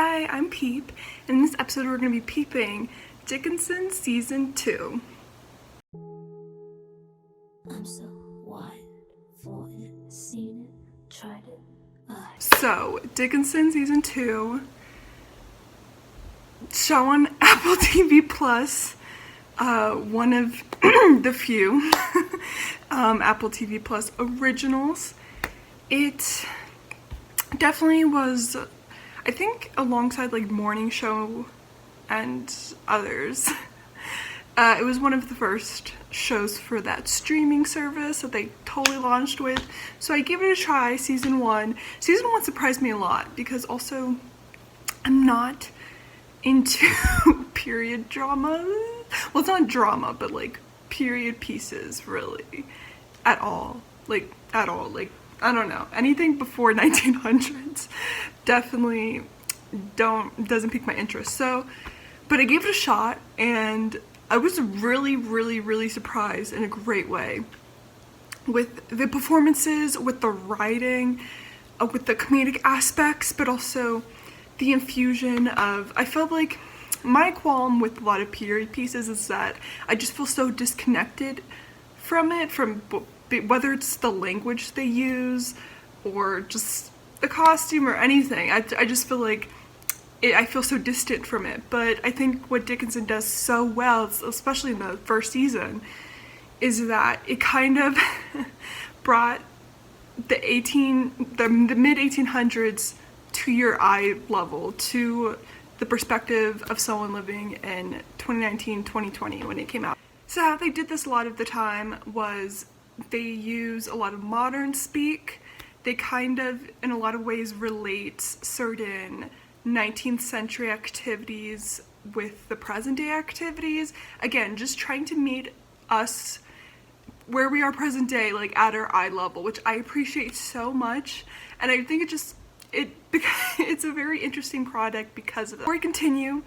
Hi, I'm Peep, and in this episode we're going to be peeping Dickinson Season 2. I'm so wild for it, seen it, tried it. So, Dickinson Season 2, show on Apple TV Plus, one of the few Apple TV Plus originals. It definitely was, I think, alongside like Morning Show and others, it was one of the first shows for that streaming service that they totally launched with. So I gave it a try, season 1. Season 1 surprised me a lot because also I'm not into period drama. Well, it's not drama, but like period pieces, really, at all. Like, I don't know. Anything before 1900s definitely doesn't pique my interest. So, but I gave it a shot and I was really surprised in a great way with the performances, with the writing, with the comedic aspects, but also the infusion of, I felt like my qualm with a lot of period pieces is that I just feel so disconnected from it, from whether it's the language they use or just the costume or anything. I just feel like I feel so distant from it. But I think what Dickinson does so well, especially in the first season, is that it kind of brought the mid 1800s to your eye level, to the perspective of someone living in 2019, 2020 when it came out. So how they did this a lot of the time was they use a lot of modern speak. They kind of, in a lot of ways, relate certain 19th century activities with the present day activities. Again, just trying to meet us where we are present day, like at our eye level, which I appreciate so much. And I think it's a very interesting product because of that. Before we continue,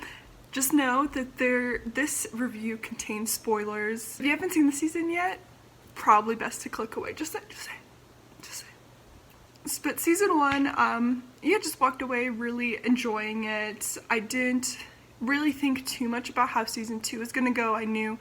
just know that this review contains spoilers. If you haven't seen the season yet, probably best to click away. Just say. But season 1, just walked away really enjoying it. I didn't really think too much about how season 2 was gonna go. I knew,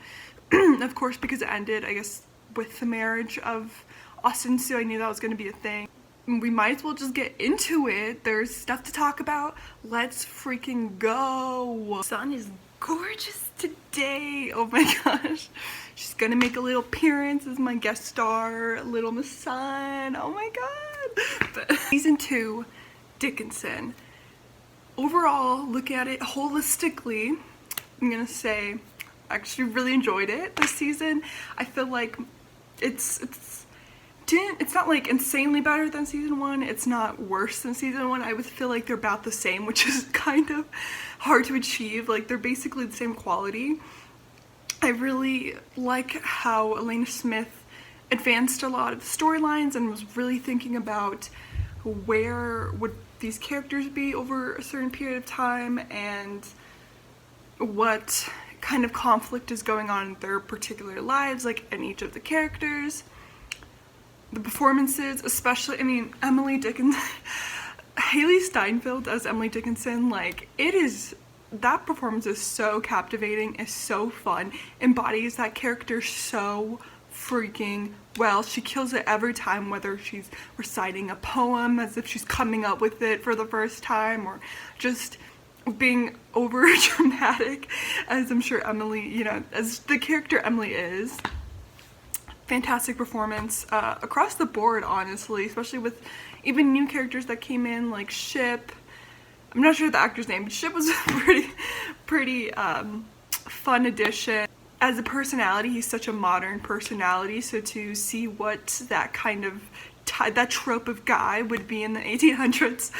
of course, because it ended, I guess, with the marriage of Austin, so I knew that was gonna be a thing. We might as well just get into it. There's stuff to talk about. Let's freaking go. The sun is gorgeous today. Oh my gosh. She's gonna make a little appearance as my guest star, Little Miss Sun. Oh my god. But season 2, Dickinson. Overall, look at it holistically, I'm gonna say I actually really enjoyed it this season. I feel like it's not like insanely better than season 1. It's not worse than season 1. I would feel like they're about the same, which is kind of hard to achieve. Like, they're basically the same quality. I really like how Elena Smith advanced a lot of the storylines and was really thinking about where would these characters be over a certain period of time and what kind of conflict is going on in their particular lives, like in each of the characters. The performances, especially, I mean, Emily Dickinson, Haley Steinfeld as Emily Dickinson, like, that performance is so captivating, is so fun, embodies that character so freaking well. She kills it every time, whether she's reciting a poem as if she's coming up with it for the first time or just being over dramatic, as I'm sure Emily, as the character Emily is. Fantastic performance across the board, honestly, especially with even new characters that came in, like Ship. I'm not sure the actor's name, but Ship was a pretty fun addition. As a personality, he's such a modern personality, so to see what that kind of that trope of guy would be in the 1800s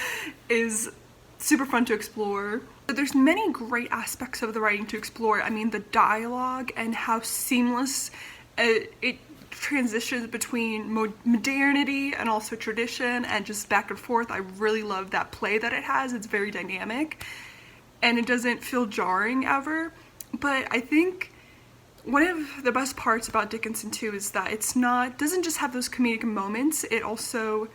is super fun to explore. But there's many great aspects of the writing to explore. I mean, the dialogue and how seamless it transitions between modernity and also tradition and just back and forth. I really love that play that it has. It's very dynamic and it doesn't feel jarring ever. But I think one of the best parts about Dickinson too is that doesn't just have those comedic moments, it also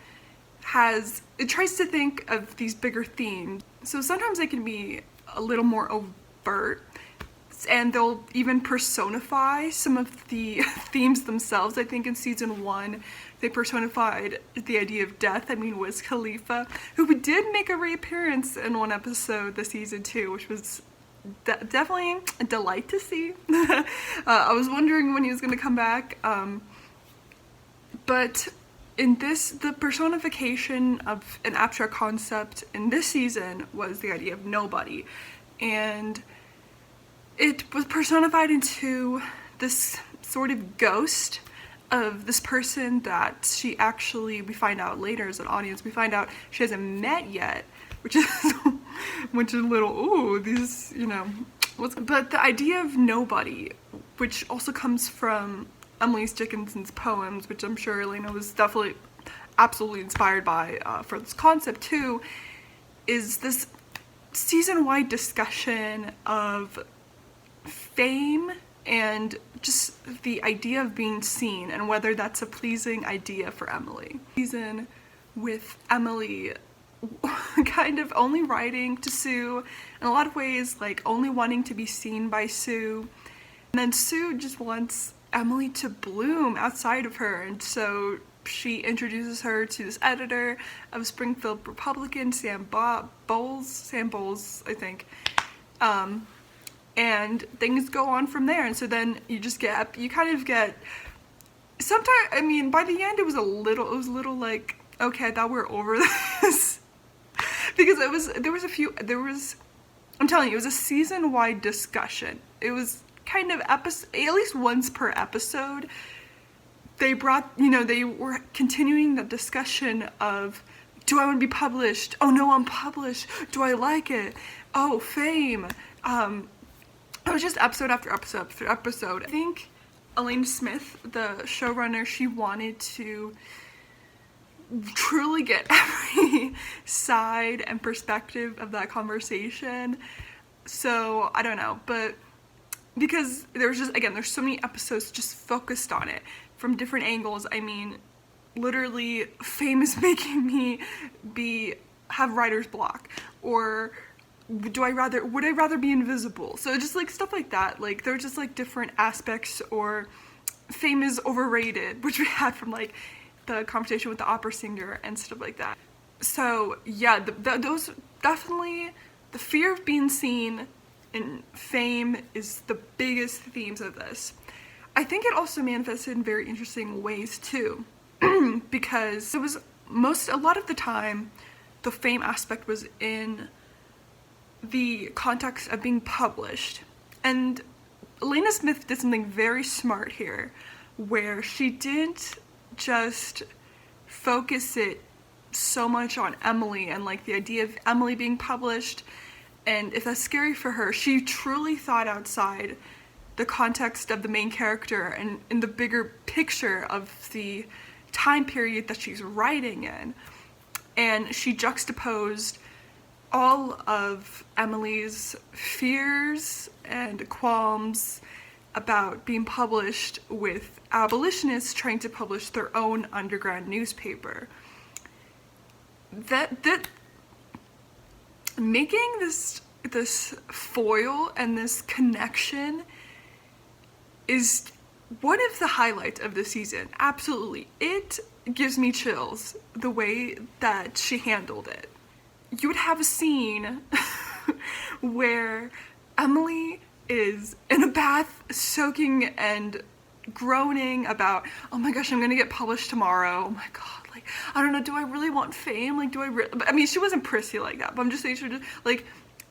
it tries to think of these bigger themes. So sometimes they can be a little more overt, and they'll even personify some of the themes themselves. I think in season 1, they personified the idea of death. I mean, Wiz Khalifa, who did make a reappearance in one episode this season 2, which was definitely a delight to see. I was wondering when he was going to come back. But in this, the personification of an abstract concept in this season was the idea of nobody. And it was personified into this sort of ghost of this person that we find out later as an audience, we find out she hasn't met yet, which is a little, ooh, these, but the idea of nobody, which also comes from Emily Dickinson's poems, which I'm sure Elena was definitely absolutely inspired by for this concept too, is this season-wide discussion of fame and just the idea of being seen and whether that's a pleasing idea for Emily. Season with Emily kind of only writing to Sue, in a lot of ways like only wanting to be seen by Sue, and then Sue just wants Emily to bloom outside of her, and so she introduces her to this editor of Springfield Republican, Sam Bowles, I think, and things go on from there. And so then you kind of get, sometimes, I mean, by the end it was a little like, okay, I thought we were over this. Because I'm telling you, it was a season-wide discussion. It was kind of at least once per episode, they were continuing the discussion of, do I want to be published? Oh no, I'm published. Do I like it? Oh, fame. It was just episode after episode after episode. I think Elaine Smith, the showrunner, she wanted to truly get every side and perspective of that conversation. So I don't know, but because there's so many episodes just focused on it from different angles. I mean, literally, fame is making me have writer's block, or would I rather be invisible? So just like stuff like that. Like they're just like different aspects, or fame is overrated, which we had from like the conversation with the opera singer and stuff like that. So yeah, those definitely, the fear of being seen and fame is the biggest themes of this. I think it also manifested in very interesting ways too, because it was a lot of the time, the fame aspect was in the context of being published. And Elena Smith did something very smart here, where she didn't just focus it so much on Emily and like the idea of Emily being published, and if that's scary for her, she truly thought outside the context of the main character and in the bigger picture of the time period that she's writing in. And she juxtaposed all of Emily's fears and qualms about being published with abolitionists trying to publish their own underground newspaper. That making this foil and this connection is one of the highlights of the season. Absolutely. It gives me chills, the way that she handled it. You would have a scene where Emily is in a bath soaking and groaning about, oh my gosh, I'm gonna get published tomorrow. Oh my god, like, I don't know, do I really want fame? Like, I mean, she wasn't prissy like that, but I'm just saying, she just, like,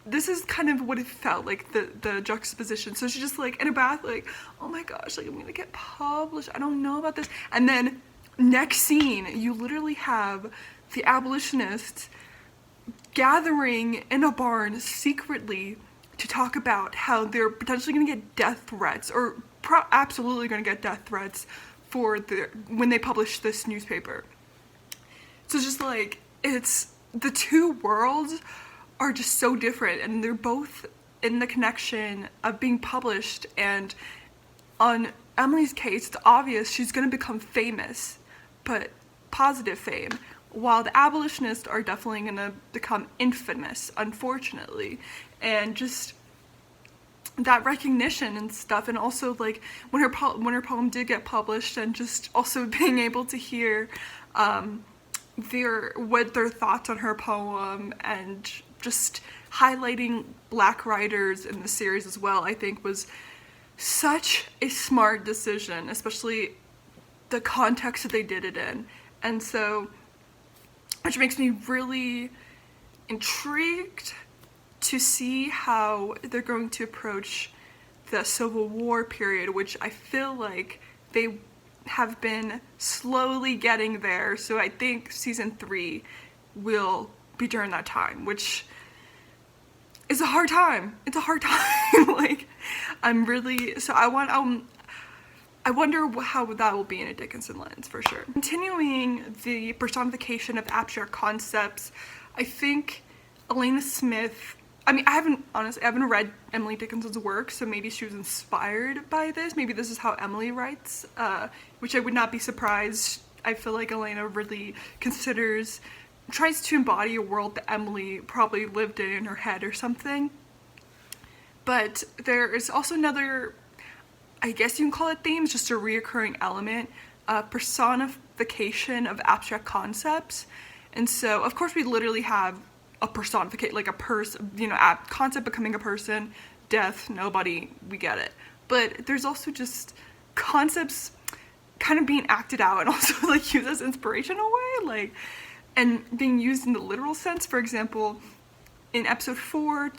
this is kind of what it felt like, the juxtaposition. So she's just like in a bath, like, oh my gosh, like, I'm gonna get published, I don't know about this. And then next scene, you literally have the abolitionists gathering in a barn secretly to talk about how they're potentially gonna get death threats, or absolutely gonna get death threats when they publish this newspaper. So it's just like, it's, the two worlds are just so different, and they're both in the connection of being published. And on Emily's case, it's obvious she's gonna become famous, but positive fame. while the abolitionists are definitely going to become infamous, unfortunately. And just that recognition and stuff, and also like when her poem did get published, and just also being able to hear their thoughts on her poem, and just highlighting Black writers in the series as well, I think was such a smart decision, especially the context that they did it in. And so, which makes me really intrigued to see how they're going to approach the Civil War period, which I feel like they have been slowly getting there. So I think season 3 will be during that time, which is a hard time. It's a hard time. Like, I'm really, so I wonder how that will be in a Dickinson lens, for sure. Continuing the personification of abstract concepts, I think Elena Smith, I mean, I haven't read Emily Dickinson's work, so maybe she was inspired by this. Maybe this is how Emily writes, which I would not be surprised. I feel like Elena really tries to embody a world that Emily probably lived in her head or something. But there is also another, I guess you can call it themes, just a reoccurring element, personification of abstract concepts. And so, of course, we literally have a personification, like a person, concept becoming a person, death, nobody, we get it. But there's also just concepts kind of being acted out and also like used as inspiration in a way, like, and being used in the literal sense. For example, in episode 4,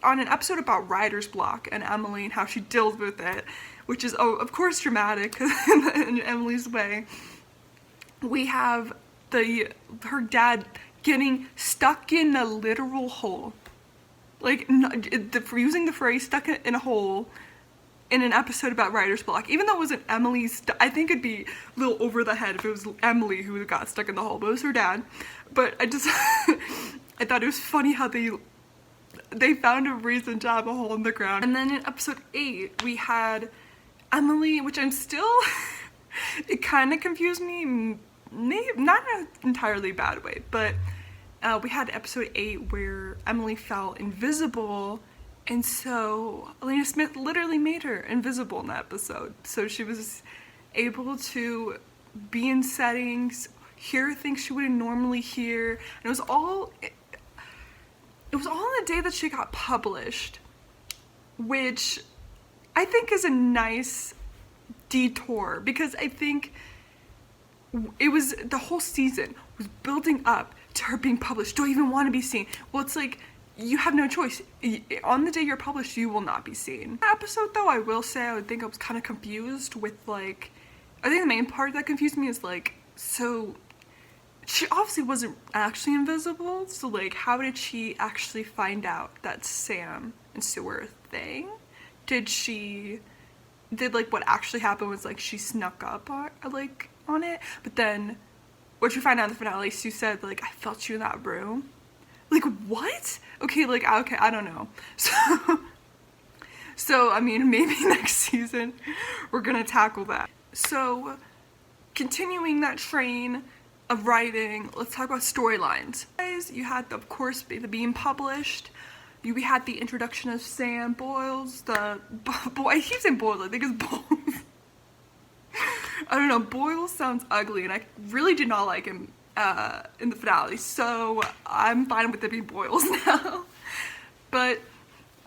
on an episode about writer's block and Emily and how she deals with it, which is, of course, dramatic in Emily's way, we have her dad getting stuck in a literal hole. Like, using the phrase stuck in a hole in an episode about writer's block. Even though it wasn't Emily's, I think it'd be a little over the head if it was Emily who got stuck in the hole, but it was her dad. But I thought it was funny how they found a reason to have a hole in the ground. And then in episode 8, we had Emily, which I'm still, it kind of confused me, not in an entirely bad way, but we had episode 8 where Emily fell invisible, and so Elena Smith literally made her invisible in that episode. So she was able to be in settings, hear things she wouldn't normally hear, and it was all on the day that she got published, which I think is a nice detour, because I think it was, the whole season was building up to her being published. Do I even want to be seen? Well, it's like, you have no choice. On the day you're published, you will not be seen. That episode, though, I will say, I was kind of confused with, like, I think the main part that confused me is, like, so she obviously wasn't actually invisible, so, like, how did she actually find out that Sam and Sue were a thing? Did like, what actually happened was, like, she snuck up on it, but then what you find out in the finale, Sue said, like, I felt you in that room. Like, what? Okay, I don't know. So, I mean, maybe next season we're gonna tackle that. So, continuing that train of writing, let's talk about storylines. You had, of course, the being published. We had the introduction of Sam Boyles, I keep saying Boyles, I think it's Boyles. I don't know, Boyles sounds ugly, and I really did not like him in the finale, so I'm fine with it being Boyles now. But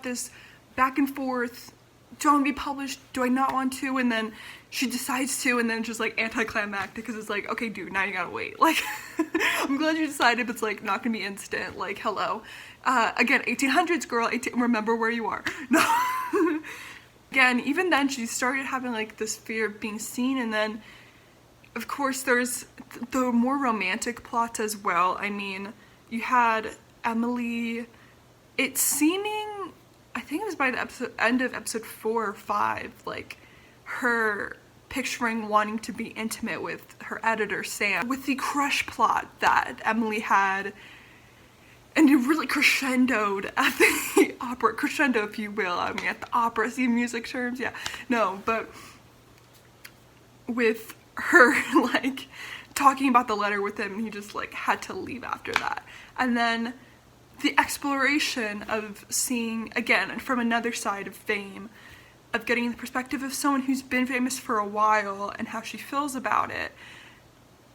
this back and forth, do I want to be published, do I not want to, and then she decides to, and then just like anticlimactic, because it's like, okay dude, now you gotta wait. Like, I'm glad you decided, but it's like not gonna be instant, like, hello. Again, 1800s girl, remember where you are. No. Again, even then she started having like this fear of being seen, and then of course there's the more romantic plots as well. I mean, you had Emily, it's seeming, I think it was by the end of episode 4 or 5, like her picturing wanting to be intimate with her editor Sam, with the crush plot that Emily had, and it really crescendoed at the opera, crescendo if you will, I mean at the opera, see music terms, yeah, no, but with her like talking about the letter with him, and he just like had to leave after that. And then the exploration of seeing, again, from another side of fame, of getting the perspective of someone who's been famous for a while and how she feels about it,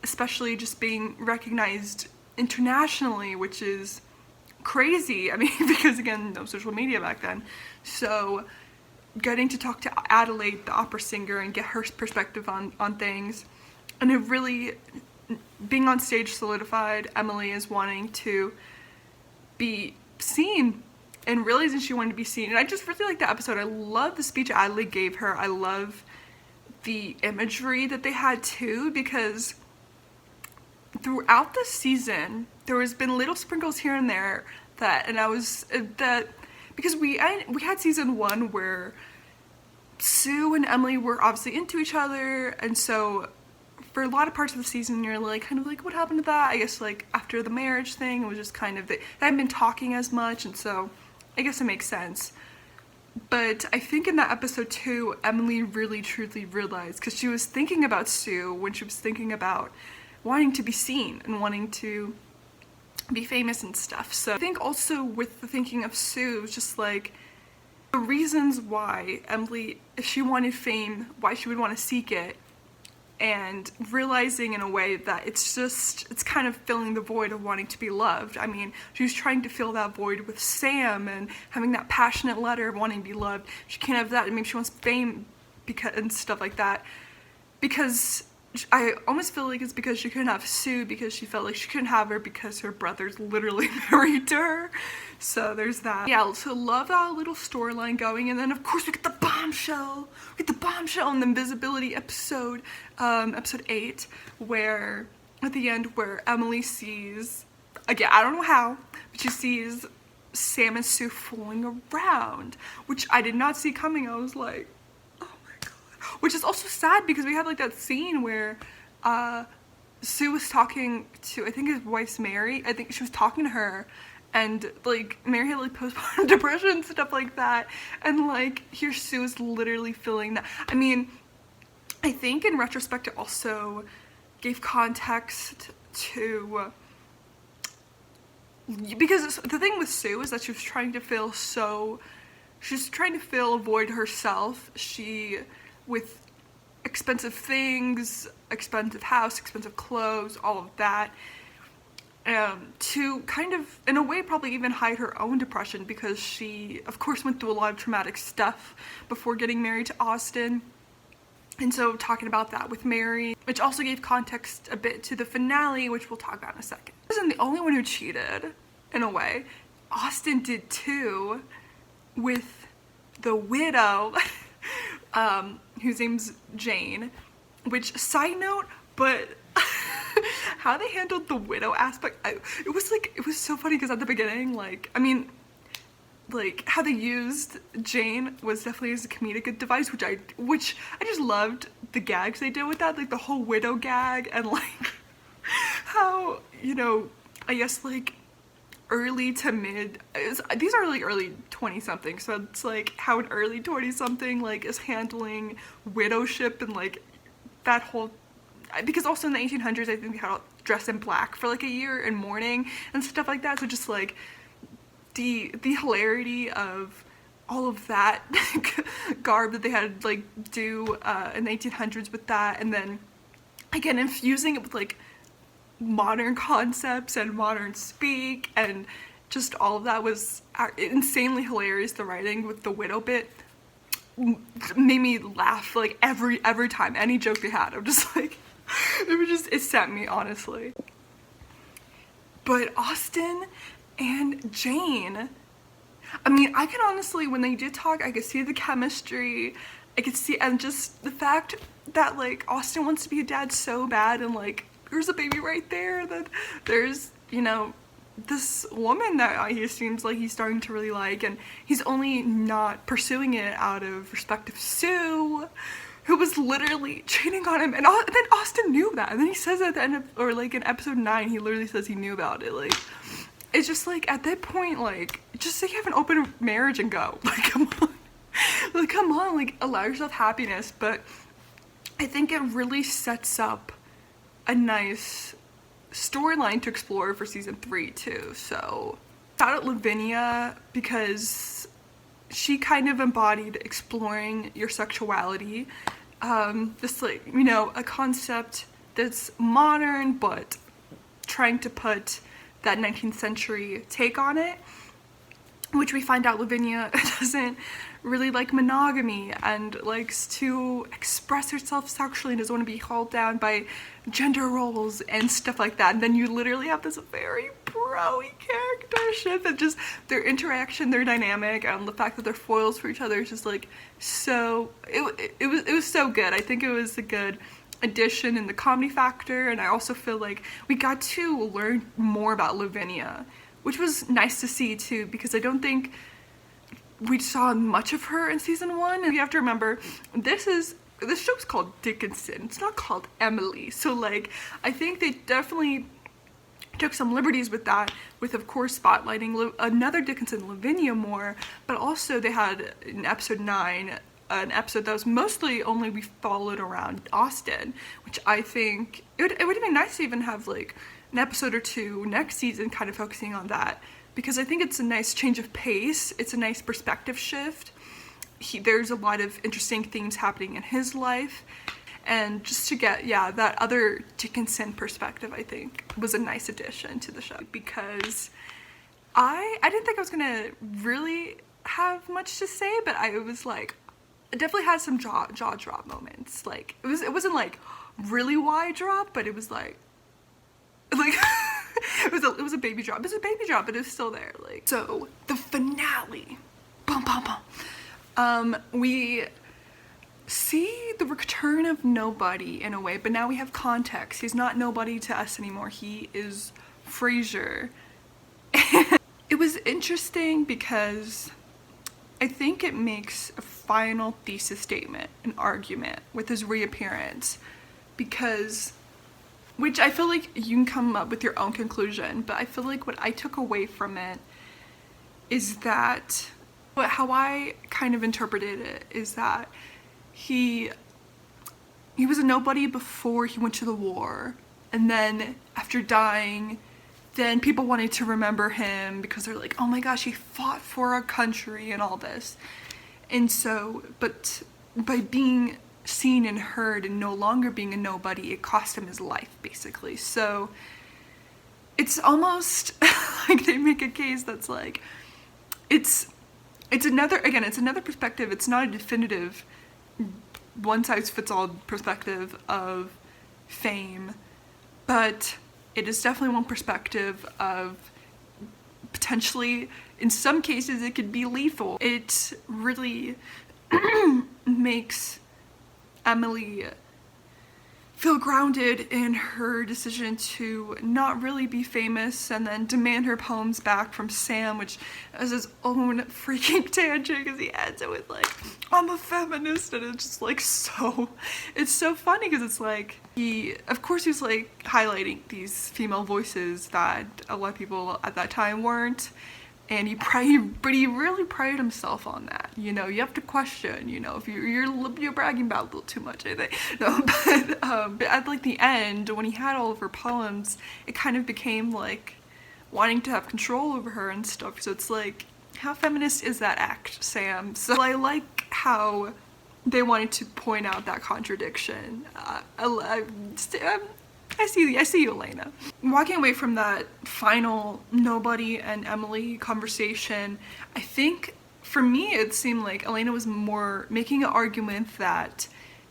especially just being recognized internationally, which is crazy. I mean, because again, no social media back then. So getting to talk to Adelaide, the opera singer, and get her perspective on things, and it really, being on stage solidified Emily as wanting to be seen and realizing she wanted to be seen. And I just really like the episode. I love the speech Adelaide gave her. I love the imagery that they had too, because throughout the season there has been little sprinkles here and there because we had season 1 where Sue and Emily were obviously into each other, and so for a lot of parts of the season you're like kind of like, what happened to that? I guess like after the marriage thing, it was just kind of they hadn't been talking as much, and so I guess it makes sense. But I think in that episode 2, Emily really truly realized, because she was thinking about Sue when she was thinking about wanting to be seen and wanting to be famous and stuff. So I think also with the thinking of Sue, just like the reasons why Emily, if she wanted fame, why she would want to seek it, and realizing in a way that it's kind of filling the void of wanting to be loved. I mean, she was trying to fill that void with Sam and having that passionate letter of wanting to be loved. She can't have that. I mean, she wants fame and stuff like that, because I almost feel like it's because she couldn't have Sue, because she felt like she couldn't have her because her brother's literally married to her. So there's that. Yeah, so love that little storyline going. And then of course we get the bombshell. We get the bombshell in the invisibility episode, episode 8, where at the end where Emily sees, again, I don't know how, but she sees Sam and Sue fooling around, which I did not see coming. I was like, which is also sad because we have like that scene where Sue was talking to, I think his wife's Mary. I think she was talking to her, and like Mary had like postpartum depression and stuff like that, and like here Sue is literally feeling that. I mean, I think in retrospect it also gave context to, because the thing with Sue is that she was trying to fill a void herself. With expensive things, expensive house, expensive clothes, all of that, to kind of, in a way, probably even hide her own depression, because she, of course, went through a lot of traumatic stuff before getting married to Austin. And so talking about that with Mary, which also gave context a bit to the finale, which we'll talk about in a second. I wasn't the only one who cheated, in a way. Austin did too, with the widow, whose name's Jane, which, side note, but how they handled the widow aspect, it was so funny, because at the beginning, like, I mean, like, how they used Jane was definitely as a comedic device, which I just loved the gags they did with that, like the whole widow gag, and like how, you know, I guess like early to mid, these are like early 20-something, so it's like how an early 20-something like is handling widowship, and like that whole, because also in the 1800s I think they had to dress in black for like a year and mourning and stuff like that, so just like the hilarity of all of that garb that they had like do in the 1800s with that, and then again infusing it with like modern concepts and modern speak, and just all of that was insanely hilarious. The writing with the widow bit made me laugh like every time, any joke they had. I'm just like, it sent me, honestly. But Austin and Jane, I mean, I can honestly, when they did talk, I could see the chemistry, I could see, and just the fact that like Austin wants to be a dad so bad, and like there's a baby right there, that there's, you know, this woman that he seems like he's starting to really like, and he's only not pursuing it out of respect to Sue, who was literally cheating on him, and then Austin knew that, and then he says at the end of, or like in episode 9, he literally says he knew about it. Like, it's just like, at that point, like, just say you have an open marriage and go, like, come on, like, allow yourself happiness. But I think it really sets up a nice storyline to explore for season 3 too. So shout out Lavinia, because she kind of embodied exploring your sexuality. This, like, you know, a concept that's modern but trying to put that 19th century take on it, which we find out Lavinia doesn't really like monogamy and likes to express herself sexually and doesn't want to be held down by gender roles and stuff like that. And then you literally have this very bro-y charactership, and just their interaction, their dynamic, and the fact that they're foils for each other is just like so, it was so good. I think it was a good addition in the comedy factor, and I also feel like we got to learn more about Lavinia, which was nice to see too, because I don't think we saw much of her in season 1. And you have to remember, this show's called Dickinson. It's not called Emily. So, like, I think they definitely took some liberties with that, with, of course, spotlighting another Dickinson, Lavinia, more, but also they had in episode 9 an episode that was mostly only we followed around Austin, which I think it would have been nice to even have like an episode or 2 next season kind of focusing on that, because I think it's a nice change of pace. It's a nice perspective shift. There's a lot of interesting things happening in his life, and just to get, yeah, that other Dickinson perspective, I think was a nice addition to the show, because I didn't think I was gonna really have much to say, but I was like, it definitely had some jaw drop moments. Like, it wasn't like really wide drop, but it was like it was a baby drop. It was a baby drop, but it was still there. Like, so the finale, bum bum bum. We see the return of Nobody in a way, but now we have context. He's not Nobody to us anymore. He is Frasier. It was interesting because I think it makes a final thesis statement, an argument with his reappearance, because, which I feel like you can come up with your own conclusion, but I feel like what I took away from it is that, how I kind of interpreted it is that he was a nobody before he went to the war, and then after dying, then people wanted to remember him because they're like, oh my gosh, he fought for our country and all this. And so, but by being seen and heard and no longer being a nobody, it cost him his life, basically. So it's almost like they make a case that's like, it's another perspective. It's not a definitive one-size-fits-all perspective of fame, but it is definitely one perspective of potentially, in some cases, it could be lethal. It really makes Emily feel grounded in her decision to not really be famous and then demand her poems back from Sam, which has his own freaking tangent because he ends it with like, I'm a feminist, and it's just like it's so funny because it's like, of course he's like highlighting these female voices that a lot of people at that time weren't, and he really prided himself on that. You know, you have to question, you know, if you're bragging about a little too much, I think. No, but at like the end, when he had all of her poems, it kind of became like wanting to have control over her and stuff. So it's like, how feminist is that act, Sam? So I like how they wanted to point out that contradiction. I see you, Elena. Walking away from that final Nobody and Emily conversation, I think for me it seemed like Elena was more making an argument that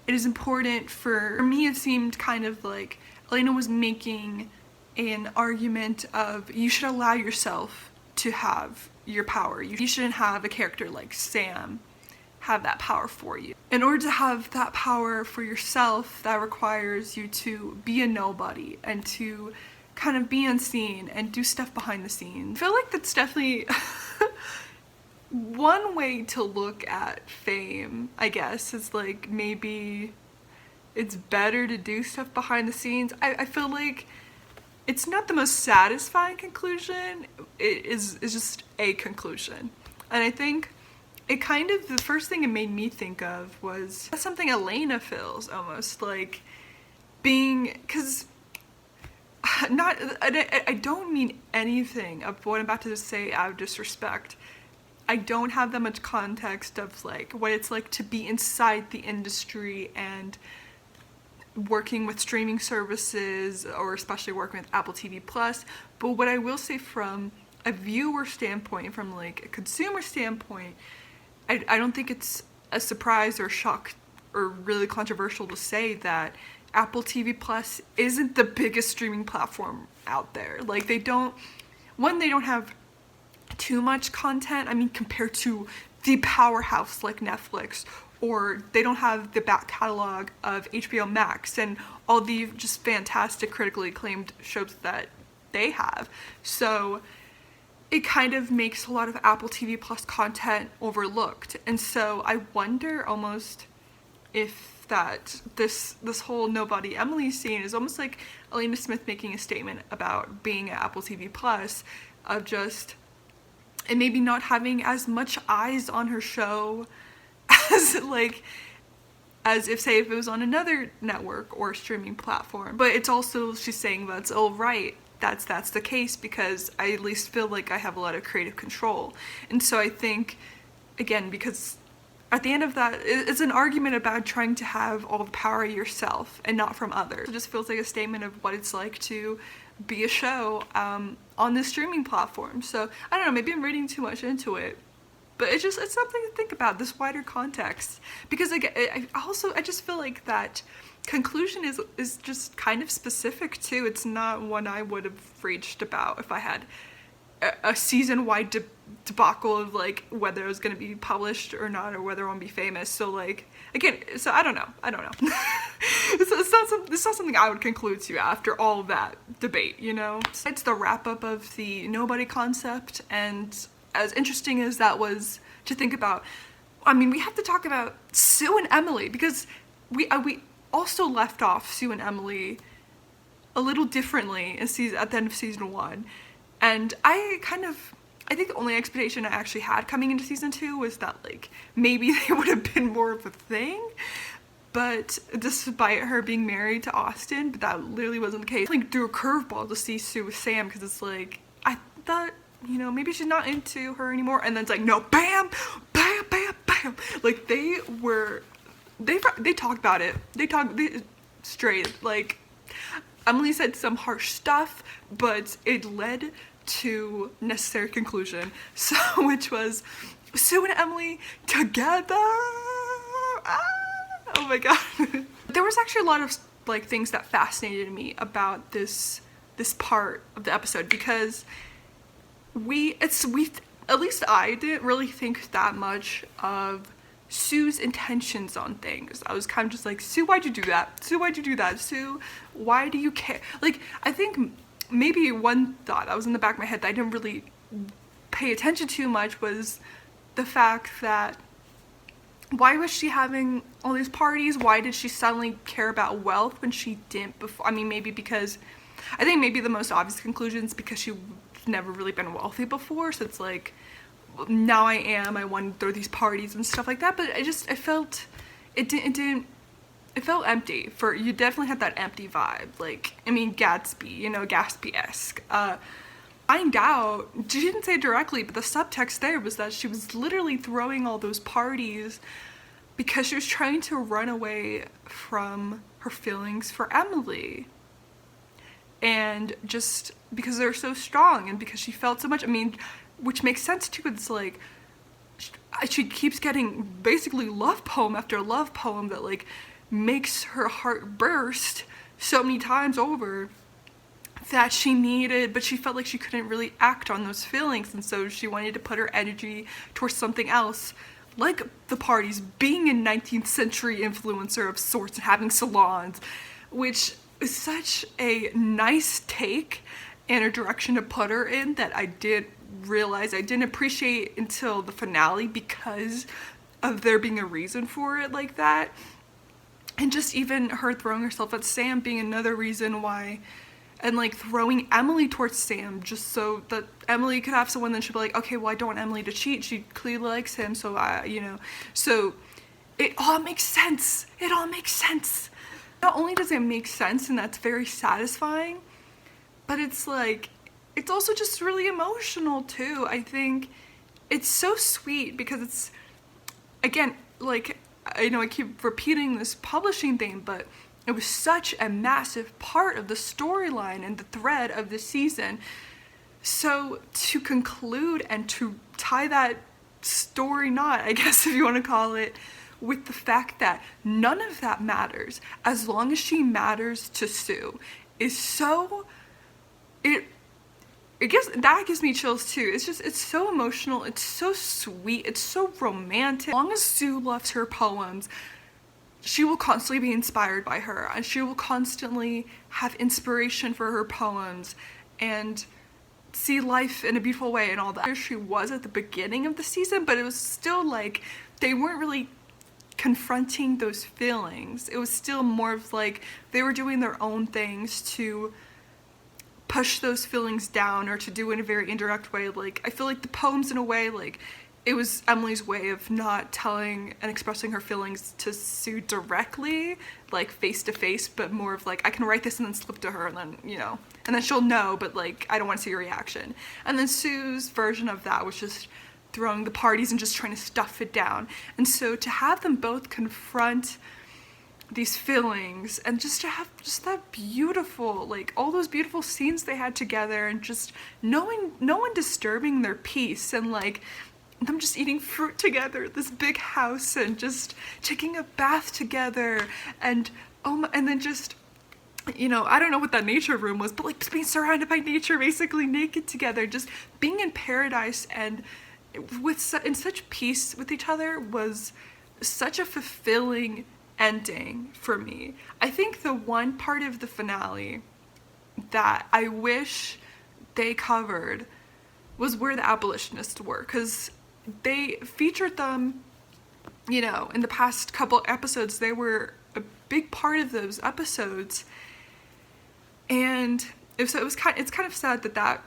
it is important for me, it seemed kind of like Elena was making an argument of, you should allow yourself to have your power. You shouldn't have a character like Sam have that power for you. In order to have that power for yourself, that requires you to be a nobody and to kind of be unseen and do stuff behind the scenes. I feel like that's definitely one way to look at fame, I guess, is like maybe it's better to do stuff behind the scenes. I feel like it's not the most satisfying conclusion. It is just a conclusion. And I think it kind of, the first thing it made me think of was something Elena feels almost like being, because I don't mean anything of what I'm about to say out of disrespect. I don't have that much context of like what it's like to be inside the industry and working with streaming services, or especially working with Apple TV Plus. But what I will say from a viewer standpoint, from like a consumer standpoint, I don't think it's a surprise or shock or really controversial to say that Apple TV Plus isn't the biggest streaming platform out there. Like they don't have too much content, I mean, compared to the powerhouse like Netflix, or they don't have the back catalog of HBO Max and all the just fantastic critically acclaimed shows that they have. So it kind of makes a lot of Apple TV Plus content overlooked. And so I wonder almost if that this whole Nobody Emily scene is almost like Elena Smith making a statement about being at Apple TV Plus, of just, and maybe not having as much eyes on her show as if, say, if it was on another network or streaming platform. But it's also, she's saying that's all right. That's the case because I at least feel like I have a lot of creative control. And so I think, again, because at the end of that, it's an argument about trying to have all the power yourself and not from others. It just feels like a statement of what it's like to be a show on this streaming platform. So I don't know, maybe I'm reading too much into it, but it's something to think about, this wider context, because I just feel like that conclusion is just kind of specific too. It's not one I would have reached about if I had a season-wide debacle of like whether it was going to be published or not, or whether it won't be famous. So like, again, so I don't know. It's not something I would conclude to after all of that debate, you know? So it's the wrap-up of the Nobody concept, and as interesting as that was to think about, I mean, we have to talk about Sue and Emily, because we also left off Sue and Emily a little differently at the end of season 1. And I think the only expectation I actually had coming into season 2 was that like maybe they would have been more of a thing, but despite her being married to Austin, but that literally wasn't the case. Like, threw a curveball to see Sue with Sam, because it's like, I thought, you know, maybe she's not into her anymore, and then it's like, no, bam, bam, bam, bam. Like they talked about it. They straight, like, Emily said some harsh stuff, but it led to necessary conclusion. So, which was Sue and Emily together. Oh my god. There was actually a lot of like things that fascinated me about this part of the episode, because we at least I didn't really think that much of Sue's intentions on things. I was kind of just like, Sue, why'd you do that? Sue, why'd you do that? Sue, why do you care? Like, I think maybe one thought that was in the back of my head that I didn't really pay attention to much was the fact that why was she having all these parties? Why did she suddenly care about wealth when she didn't before? I mean, maybe because, I think maybe the most obvious conclusion is because she's never really been wealthy before, so it's like, now I want to throw these parties and stuff like that. But it felt empty. You definitely had that empty vibe. Like, I mean, Gatsby, you know, Gatsby-esque. Find out, she didn't say it directly, but the subtext there was that she was literally throwing all those parties because she was trying to run away from her feelings for Emily. And just because they're so strong, and because she felt so much, I mean, which makes sense too. It's like she keeps getting basically love poem after love poem that like makes her heart burst so many times over, that she needed, but she felt like she couldn't really act on those feelings, and so she wanted to put her energy towards something else, like the parties, being a 19th century influencer of sorts and having salons, which is such a nice take and a direction to put her in that I didn't appreciate until the finale, because of there being a reason for it like that. And just even her throwing herself at Sam being another reason why, and like throwing Emily towards Sam just so that Emily could have someone, then she'd be like, okay, well, I don't want Emily to cheat, she clearly likes him, so so it all makes sense. Not only does it make sense, and that's very satisfying, but it's like, it's also just really emotional too. I think it's so sweet because it's, again, like, I know I keep repeating this publishing thing, but it was such a massive part of the storyline and the thread of the season. So to conclude and to tie that story knot, I guess if you want to call it, with the fact that none of that matters as long as she matters to Sue, is so, it gives me chills too. It's so emotional, it's so sweet, it's so romantic. As long as Sue loves her poems, she will constantly be inspired by her, and she will constantly have inspiration for her poems and see life in a beautiful way and all that. She was at the beginning of the season, but it was still like, they weren't really confronting those feelings. It was still more of like, they were doing their own things to push those feelings down, or to do it in a very indirect way. Like, I feel like the poems, in a way, like, it was Emily's way of not telling and expressing her feelings to Sue directly, like face to face, but more of like, I can write this and then slip to her, and then, you know, and then she'll know, but like, I don't want to see your reaction. And then Sue's version of that was just throwing the parties and just trying to stuff it down. And so to have them both confront these feelings, and just to have just that beautiful, like, all those beautiful scenes they had together, and just no one disturbing their peace, and like them just eating fruit together at this big house, and just taking a bath together, and and then just, you know, I don't know what that nature room was, but like being surrounded by nature, basically naked together, just being in paradise and in such peace with each other, was such a fulfilling ending for me. I think the one part of the finale that I wish they covered was where the abolitionists were, because they featured them, you know, in the past couple episodes. They were a big part of those episodes, and it's kind of sad that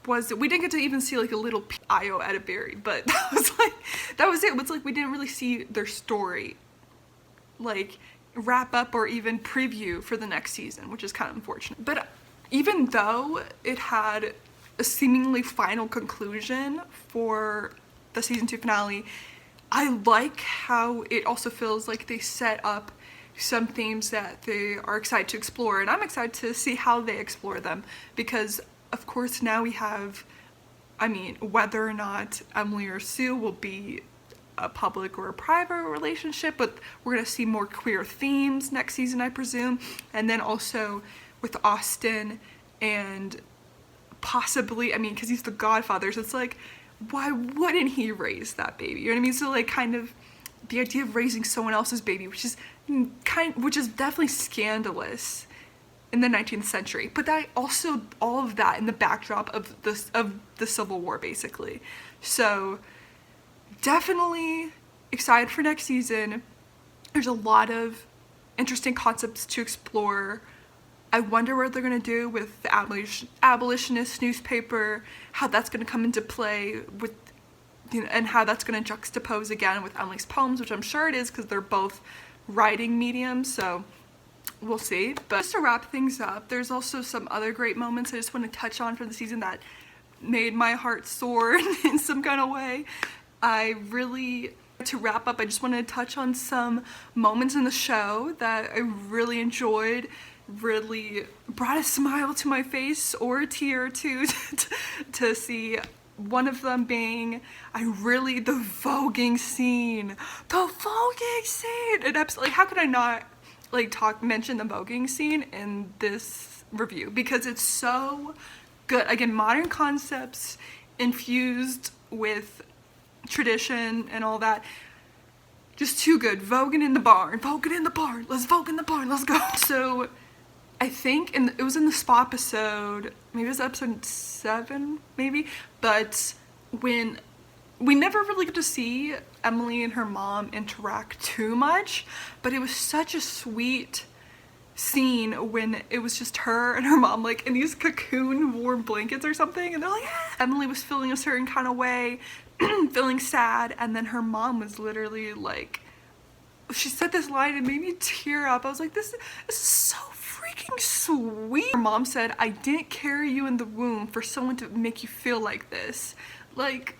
we didn't get to even see like a little Io Edeberry, but that was it. It was like we didn't really see their story like wrap up or even preview for the next season, which is kind of unfortunate. But even though it had a seemingly final conclusion for the season 2 finale, I like how it also feels like they set up some themes that they are excited to explore, and I'm excited to see how they explore them, because of course now we have, I mean, whether or not Emily or Sue will be a public or a private relationship, but we're gonna see more queer themes next season, I presume. And then also with Austin, and possibly, I mean, because he's the godfather, so it's like, why wouldn't he raise that baby? You know what I mean? So like, kind of the idea of raising someone else's baby, which is definitely scandalous in the 19th century, but that also, all of that in the backdrop of the Civil War, basically. So definitely excited for next season. There's a lot of interesting concepts to explore. I wonder what they're gonna do with the abolitionist newspaper, how that's gonna come into play with, you know, and how that's gonna juxtapose again with Emily's poems, which I'm sure it is, because they're both writing mediums, so we'll see. But just to wrap things up, there's also some other great moments I just want to touch on for the season that made my heart soar in some kind of way. To wrap up, I just want to touch on some moments in the show that I really enjoyed, really brought a smile to my face, or a tear or two, to see. One of them being, the voguing scene. And absolutely, how could I not mention the voguing scene in this review? Because it's so good. Again, modern concepts infused with tradition and all that, just too good. Voguing in the barn, let's vogue in the barn, let's go. So I think it was in the spa episode, maybe it was episode 7, maybe, but when we never really get to see Emily and her mom interact too much, but it was such a sweet scene when it was just her and her mom, like, in these cocoon warm blankets or something, and they're like, ah! Emily was feeling a certain kind of way, feeling sad, and then her mom was literally like, she said this line and made me tear up. I was like, this is so freaking freaking sweet. Her mom said, I didn't carry you in the womb for someone to make you feel like this. Like,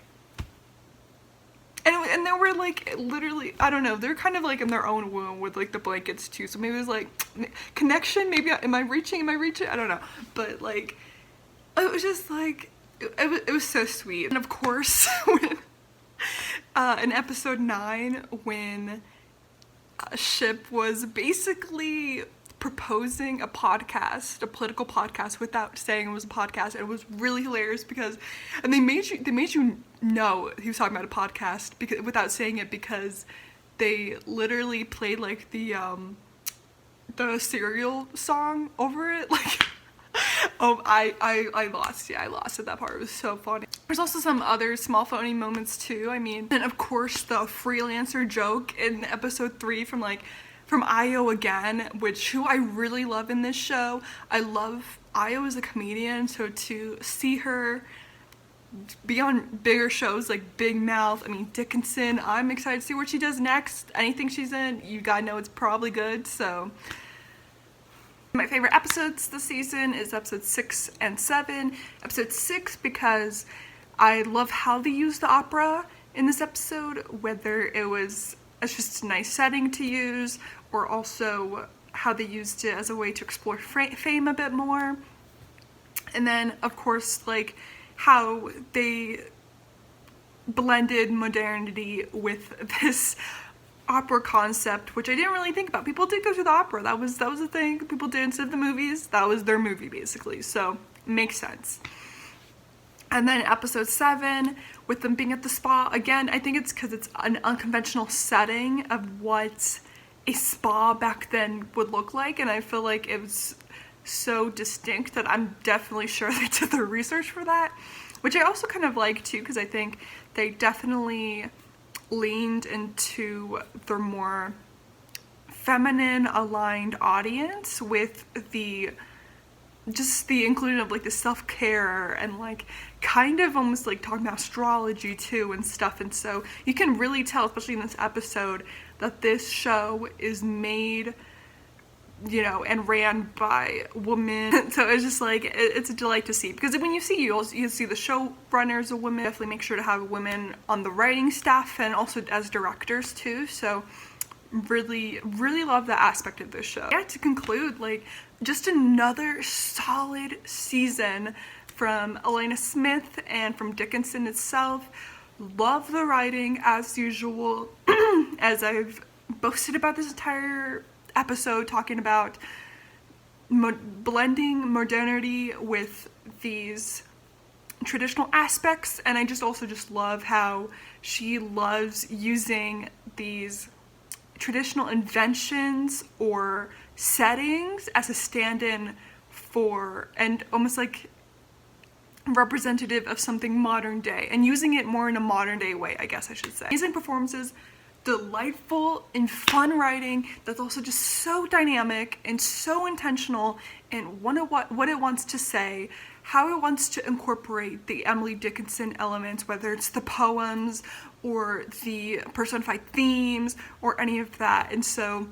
and they were like, literally, I don't know, they're kind of like in their own womb with like the blankets too, so maybe it was like connection, maybe, am I reaching, I don't know, but like, it was just like, it was so sweet. And of course, when, in episode 9, when Ship was basically proposing a podcast, a political podcast, without saying it was a podcast. It was really hilarious because, and they made you know he was talking about a podcast because without saying it, because they literally played like the cereal song over it. Like, oh, I lost. Yeah, I lost at that part. It was so funny. There's also some other small funny moments too. I mean, and of course the freelancer joke in episode 3 from Io again, who I really love in this show. I love Io as a comedian, so to see her be on bigger shows like Big Mouth, I mean Dickinson, I'm excited to see what she does next. Anything she's in, you gotta know it's probably good, so. My favorite episodes this season is episodes 6 and 7. Episode 6 because I love how they used the opera in this episode, whether it's just a nice setting to use, or also how they used it as a way to explore fame a bit more. And then, of course, like how they blended modernity with this opera concept, which I didn't really think about. People did go to the opera. That was a thing. People did instead of the movies. That was their movie, basically. So, makes sense. And then episode 7, with them being at the spa, again, I think it's because it's an unconventional setting of what a spa back then would look like, and I feel like it was so distinct that I'm definitely sure they did their research for that, which I also kind of like too, because I think they definitely leaned into their more feminine aligned audience with the inclusion of like the self-care and like kind of almost like talking about astrology too and stuff. And so you can really tell, especially in this episode, that this show is made, you know, and ran by women. So it's just like, it's a delight to see, because when you see, you see the showrunners are women. Definitely make sure to have women on the writing staff and also as directors too. So really love that aspect of this show. Yeah, to conclude, like, just another solid season from Elena Smith and from Dickinson itself. Love the writing as usual. As I've boasted about this entire episode, talking about blending modernity with these traditional aspects, and I also love how she loves using these traditional inventions or settings as a stand-in for, and almost like representative of something modern day, and using it more in a modern day way, I guess I should say. Amazing performances, delightful and fun writing that's also just so dynamic and so intentional in what it wants to say, how it wants to incorporate the Emily Dickinson elements, whether it's the poems or the personified themes or any of that. And so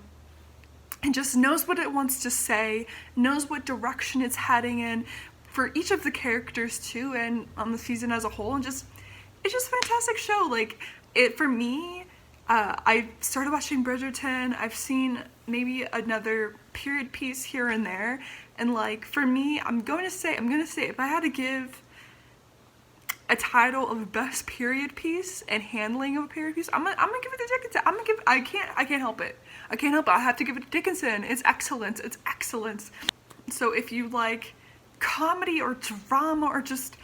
it just knows what it wants to say, knows what direction it's heading in for each of the characters too, and on the season as a whole. And it's just a fantastic show. Like, it, for me, I started watching Bridgerton. I've seen maybe another period piece here and there, and like, for me, I'm gonna say if I had to give a title of best period piece and handling of a period piece, I'm gonna give it to Dickinson. I can't help it. I have to give it to Dickinson. It's excellence. It's excellence. So if you like comedy or drama or just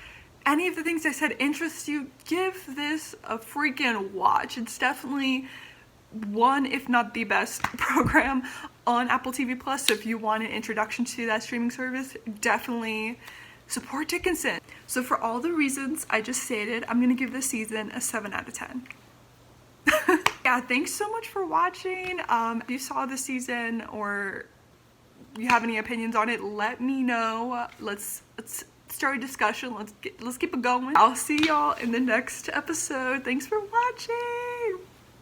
any of the things I said interests you, give this a freaking watch. It's definitely one, if not the best program on Apple TV Plus. So if you want an introduction to that streaming service, definitely support Dickinson. So for all the reasons I just stated, I'm gonna give this season a 7 out of 10. Yeah, thanks so much for watching. If you saw the season or you have any opinions on it, let me know. Let's start a discussion. Let's keep it going. I'll see y'all in the next episode. Thanks for watching.